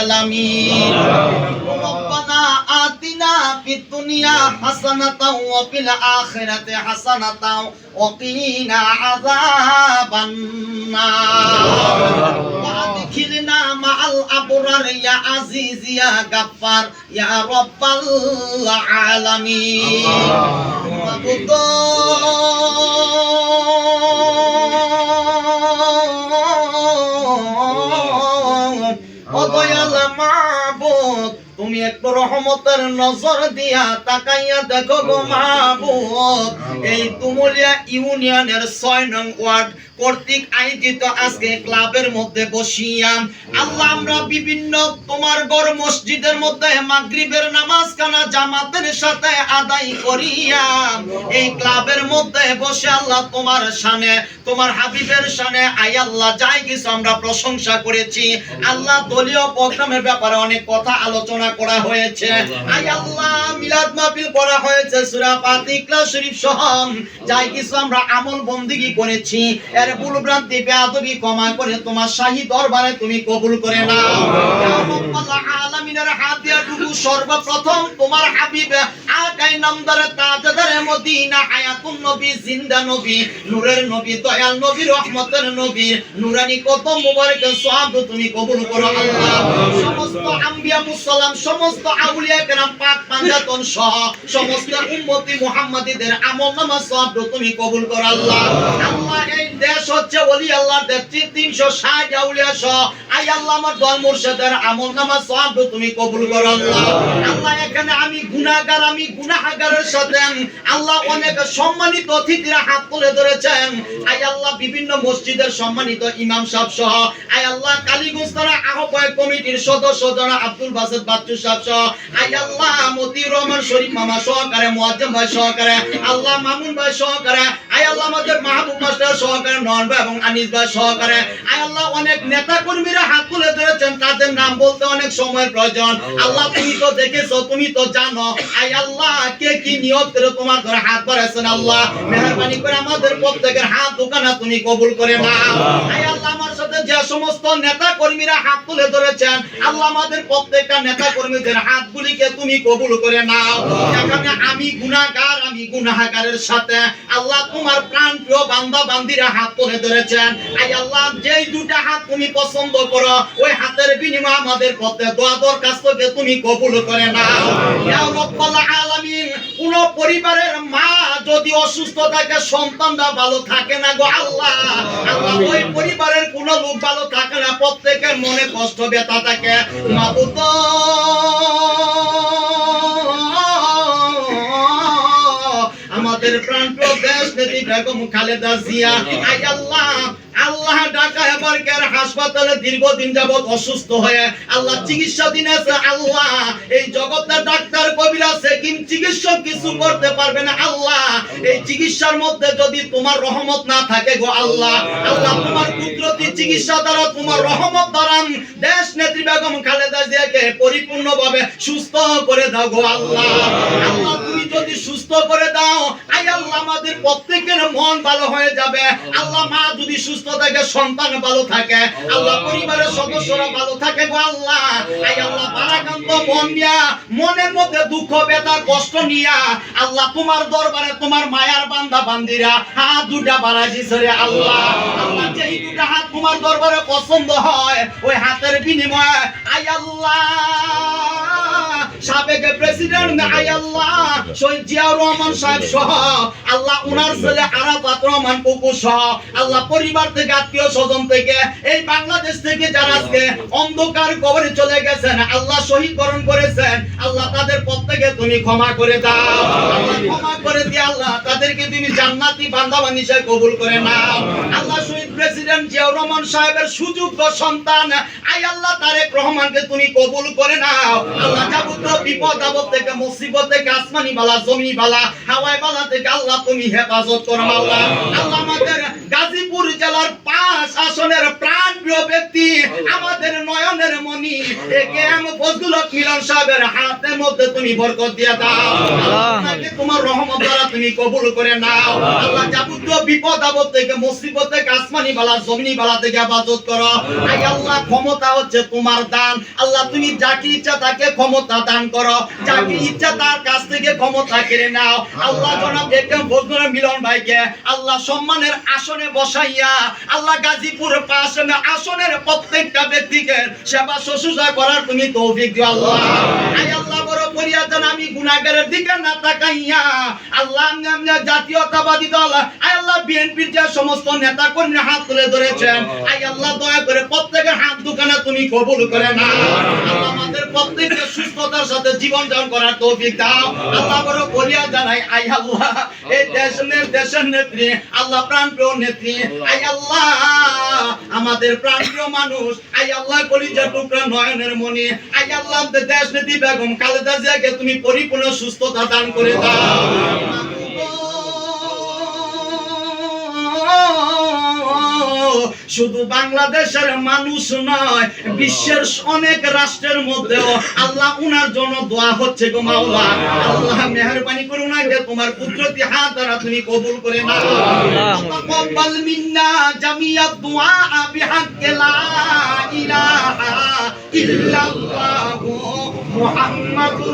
العالمين ربنا آتنا في الدنيا حسنة وفي الآخرة حسنة وقنا عذاب النار وأدخلنا مع الأبرار يا عزيز يا غفار يا رب العالمين তুমি একটু রহমতের নজর দিয়া তাকাইয়া দেখো গো মাহবুব এই তুমুলিয়া ইউনিয়নের 6 নং ওয়ার্ড কর্তৃক আয়োজিত আজকে ক্লাবের মধ্যে বসিয়া আল্লাহ আমরা বিভিন্ন তোমার ঘর মসজিদের মধ্যে মাগরিবের নামাজ কানা জামাতের সাথে আদায় করিয়া এই ক্লাবের মধ্যে বসে আল্লাহ তোমার শানে তোমার হাবিবের শানে আয় আল্লাহ যাই কিছু আমরা প্রশংসা করেছি আল্লাহ দলীয় প্রোগ্রামের ব্যাপারে অনেক কথা আলোচনা করা হয়েছে আয় আল্লাহ মিলাদ মাহফিল করা হয়েছে সূরা ফাতিহা ইখলাস শরীফ সহ যাই কিছু আমরা আমল বন্দেগী করেছি এর ভুল ভ্রান্তি বেয়াদবি ক্ষমা করে তোমার শাহী দরবারে তুমি কবুল করে নাও ইয়া রাব্বাল আলামিনের হাদিয়াটুকু সর্বপ্রথম তোমার হাবিব আকাই নামদারে তাজদারে মদিনা হায়াতুন নবী জিন্দা নবী নূরের নবী দয়াল নবী রহমতের নবী নূরানী কদম মুবারকের সওয়াব তুমি কবুল করো আল্লাহ সমস্ত আম্বিয়া মুসল্লাম সমস্ত আউলিয়া কেরাম পাক পাঞ্জাতন সহ সমস্ত উম্মতি মুহাম্মাদীদের আমলনামা সওয়াব তুমি কবুল করো আল্লাহ আল্লাহ এই দেশ হচ্ছে ওলি আল্লাহর দেশ 360 আউলিয়া সহ আয় আল্লাহ আমার দল মুর্শিদের আমলনামা সওয়াব তুমি কবুল করো আল্লাহ আল্লাহ এখানে আমি গুনাহগার আমি গুনাহগারের সাথে আল্লাহ অনেক সম্মানিত অতিথিরা হাত তুলে ধরেছেন আয় আল্লাহ বিভিন্ন মসজিদের সম্মানিত ইমাম সাহেব সহ আয় আল্লাহ কালীগঞ্জ থানা আহ্বায়ক কমিটির সদস্য যারা আব্দুল বাসেত বাচ্চু সাহেব সহ আয় আল্লাহ মতিউর রহমান শরীফ মামা সহকারে মুয়াজ্জম ভাই সহকারে আল্লাহ মামুন ভাই সহকারে আয় আল্লাহ আমাদের মাহবুব মাস্টার সহকারে নয়ন ভাই এবং আনিস ভাই সহকারে আয় আল্লাহ অনেক নেতা কর্মীরা হাত তুলে ধরেছেন তাদের নাম বলতে অনেক সময়ের প্রয়োজন আল্লাহ তুমি তো দেখেছো তুমি তো জানো আয় আল্লাহ কে কি নিয়ত করে তোমার ঘরে হাত বাড়াচ্ছেন আল্লাহ মেহেরবানি করে আমাদের প্রত্যেকের হাত দোকানা তুমি কবুল করে নাও আয় আল্লাহ আমার সাথে যে সমস্ত নেতা কর্মীরা হাত তুলে ধরেছেন আল্লাহ আমাদের প্রত্যেকটা নেতা কর্মীদের হাতগুলিকে তুমি কবুল করে নাও এখানে আমি গুনাহগার আমি গুনাহগারের সাথে আল্লাহ তোমার প্রাণপ্রিয় বান্দা বান্দিরা হাত তুলে ধরেছেন আয় আল্লাহ যেই দুটো হাত তুমি পছন্দ করো ওই হাতের বিনিময়ে আমাদের প্রত্যেক দোয়া দরখাস্তকে তুমি কবুল করে নাও ইয়া রাব্বাল আলামিন কোন পরিবারের মা যদি অসুস্থ থাকে সন্তানরা ভালো থাকে না গো আল্লাহ আল্লাহ ওই পরিবারের কোন লোক ভালো থাকে না প্রত্যেকের মনে কষ্ট ব্যথা থাকে মাবুদ আমাদের প্রাণপ্রিয় দেশ নেত্রী বেগম খালেদা জিয়া আয় আল্লাহ আল্লাহ ঢাকা এবারকার হাসপাতালে দীর্ঘদিন যাবত অসুস্থ হয়ে আল্লাহ চিকিৎসাধীন আছে আল্লাহ এই জগতের ডাক্তার কবিরাজ হেকিম চিকিৎসক কিছু করতে পারবে না আল্লাহ এই চিকিৎসার মধ্যে যদি তোমার রহমত না থাকে গো আল্লাহ আল্লাহ তোমার কুদরতি চিকিৎসা দ্বারা তোমার রহমত দ্বারা দেশ নেত্রী বেগম খালেদা জিয়াকে পরিপূর্ণভাবে সুস্থ করে দাও গো আল্লাহ আল্লাহ তুমি যদি সুস্থ করে দাও আয় আল্লাহ আমাদের প্রত্যেকের মন ভালো হয়ে যাবে আল্লাহ মা যদি সুস্থ থাকে সন্তান ভালো থাকে আল্লাহ পরিবারের সদস্যরা ভালো থাকে গো আল্লাহ আয় আল্লাহ বারাকান্ত মন নিয়া মনের মধ্যে দুঃখ ব্যথা কষ্ট নিয়া আল্লাহ তোমার দরবারে তোমার মায়ার বান্দা বান্দিরা হাত দুটা বাড়াই দিছে রে আল্লাহ আল্লাহ যেই দুটা হাত তোমার দরবারে পছন্দ হয় ওই হাতের বিনিময়ে আয় আল্লাহ সাবেক প্রেসিডেন্ট আয় আল্লাহ শহীদ জিয়াউর রহমান সাহেব সহ আল্লাহ উনার ছেলে আরাফাত রহমান কুকু সহ আল্লাহ পরিবার থেকে আত্মীয় স্বজন থেকে এই বাংলাদেশ থেকে যারা আজকে অন্ধকার কবরে চলে গেছেন আল্লাহ শহীদ বরণ করেছেন আল্লাহ তাদের প্রত্যেকে তুমি ক্ষমা করে দাও আল্লাহ ক্ষমা করে দিয়ে আল্লাহ তাদেরকে তুমি জান্নাতি বান্দাবান্দি হিসেবে কবুল করে নাও আল্লাহ শহীদ প্রেসিডেন্ট জিয়াউর রহমান সাহেবের সুযোগ্য সন্তান আয় আল্লাহ তারেক রহমানকে তুমি কবুল করে নাও আল্লাহ যাবতীয় বিপদ আপদ থেকে মুসিবত থেকে আসমানি বালা জমি বালা হাওয়াই বালা থেকে আল্লাহ তুমি হেফাজত করো আল্লাহ আল্লাহ আমাদের গাজীপুর জেলার 5 আসনের প্রাণপ্রিয় ব্যক্তি আমাদের নয়নের মণি একেএম ফজলুল হক মিলন সাহেবের হাতের মধ্যে তুমি বরকত দিয়ে দাও আল্লাহকে তোমার রহমত দ্বারা তুমি কবুল করে নাও আল্লাহ যাবতীয় বিপদ আপদ থেকে মুসিবত থেকে আসমানি আসমানি বালা জমিনি বালা থেকে হেফাজত করো। আই আল্লাহ ক্ষমতা হচ্ছে তোমার দান। আল্লাহ তুমি যাকে ইচ্ছা তাকে ক্ষমতা দান করো, যাকে ইচ্ছা তার কাছ থেকে ক্ষমতা কেড়ে নাও। আল্লাহ জনাব একদম বজনুর মিলন ভাইকে আল্লাহ সম্মানের আসনে বসাইয়া আল্লাহ গাজীপুর পাশে আসনের প্রত্যেকটা ব্যক্তিকে সেবা শুশ্রূষা করার তুমি তৌফিক দিও আল্লাহ। আই আল্লাহ বড় পরিয়াতন আমি গুনাহগারের দিকে না তাকাইয়া আল্লাহ জাতীয়তাবাদী দল আই আল্লাহ বিএনপির যে সমস্ত নেতা কর্মী হাত তুলে ধরেছেন, আই আল্লাহ দয়া করে প্রত্যেকের হাত দুখানা তুমি কবুল করে নাও। আল্লাহ আমাদের প্রত্যেককে সুস্থতার সাথে জীবন যাপন করার তৌফিক দাও আল্লাহ। বড় বলিয়া জানাই আই আল্লাহ এই দেশের নেত্রী আল্লাহ প্রাণপ্রিয় নেত্রী আই আল্লাহ আমাদের প্রাণপ্রিয় মানুষ আই আল্লাহ কলিজার টুকরা নয়নের মনি আই আল্লাহ দেশ নেত্রী বেগম খালেদা জিয়াকে তুমি পরিপূর্ণ সুস্থতা দান করে দাও। শুধু বাংলাদেশের মানুষ নয়, বিশ্বের অনেক রাষ্ট্রের মধ্যেও আল্লাহ উনার জন্য দোয়া হচ্ছে গো মাওলা। আল্লাহ মেহেরবানি করে উনাকে তোমার কুদরতি হাত দ্বারা তুমি কবুল করে নাও। তাকাব্বাল মিন্না জামিআত দুআ বিহাক্কি লা ইলাহা ইল্লাল্লাহু মুহাম্মাদুর